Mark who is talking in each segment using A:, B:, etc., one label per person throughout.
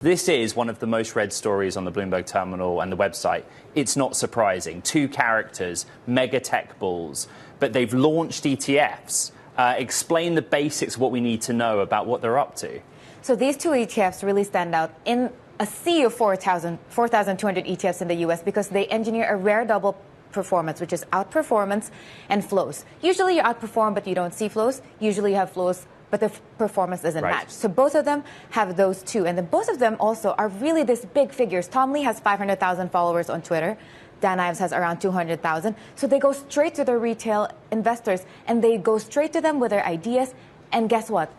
A: This is one of the most read stories on the Bloomberg terminal and the website. It's not surprising. Two characters, mega tech bulls, but they've launched ETFs. Explain the basics of what we need to know about what they're up to.
B: So these two ETFs really stand out in a sea of 4,200 ETFs in the U.S. because they engineer a rare double performance, which is outperformance and flows. Usually you outperform, but you don't see flows. Usually you have flows, but the performance doesn't match. So both of them have those two. And then both of them also are really these big figures. Tom Lee has 500,000 followers on Twitter. Dan Ives has around 200,000. So they go straight to their retail investors, and they go straight to them with their ideas. And guess what?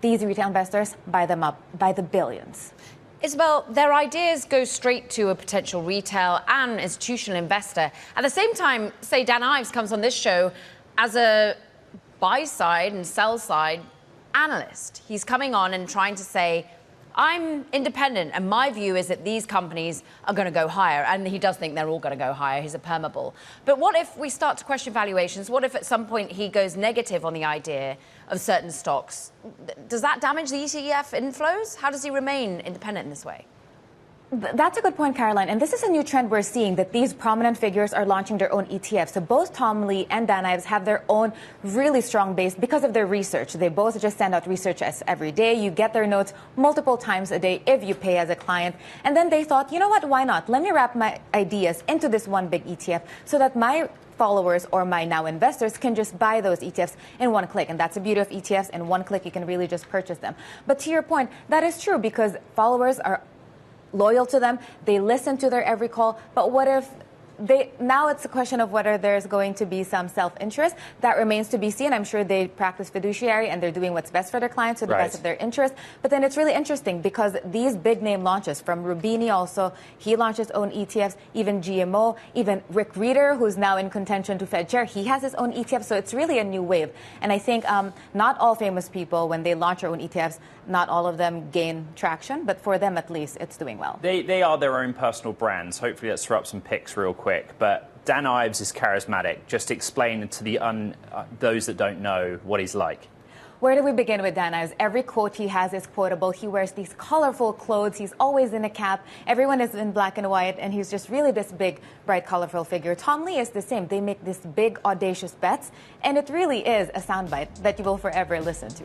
B: These retail investors buy them up by the billions.
C: Isabel, their ideas go straight to a potential retail and institutional investor. At the same time, say Dan Ives comes on this show as a buy-side and sell-side analyst. He's coming on and trying to say, I'm independent, and my view is that these companies are going to go higher. And he does think they're all going to go higher. He's a permabull. But what if we start to question valuations? What if at some point he goes negative on the idea of certain stocks? Does that damage the ETF inflows? How does he remain independent in this way?
B: That's a good point, Caroline. And this is a new trend we're seeing, that these prominent figures are launching their own ETFs. So both Tom Lee and Dan Ives have their own really strong base because of their research. They both just send out research every day. You get their notes multiple times a day if you pay as a client. And then they thought, you know what, why not? Let me wrap my ideas into this one big ETF so that my followers or my now investors can just buy those ETFs in one click. And that's the beauty of ETFs. In one click, you can really just purchase them. But to your point, that is true because followers are loyal to them. They listen to their every call. But what if now it's a question of whether there's going to be some self-interest. That remains to be seen. I'm sure they practice fiduciary and they're doing what's best for their clients to the best of their interest. But then it's really interesting because these big name launches from Rubini also, he launched his own ETFs, even GMO, even Rick Rieder, who's now in contention to Fed chair, he has his own ETF. So it's really a new wave. And I think not all famous people, when they launch their own ETFs, not all of them gain traction. But for them, at least, it's doing well.
A: They are their own personal brands. Hopefully let's throw up some picks real quick. But Dan Ives is charismatic. Just explain to those that don't know what he's like.
B: Where do we begin with Dan Ives? Every quote he has is quotable. He wears these colorful clothes. He's always in a cap. Everyone is in black and white, and he's just really this big, bright, colorful figure. Tom Lee is the same. They make these big, audacious bets, and it really is a soundbite that you will forever listen to.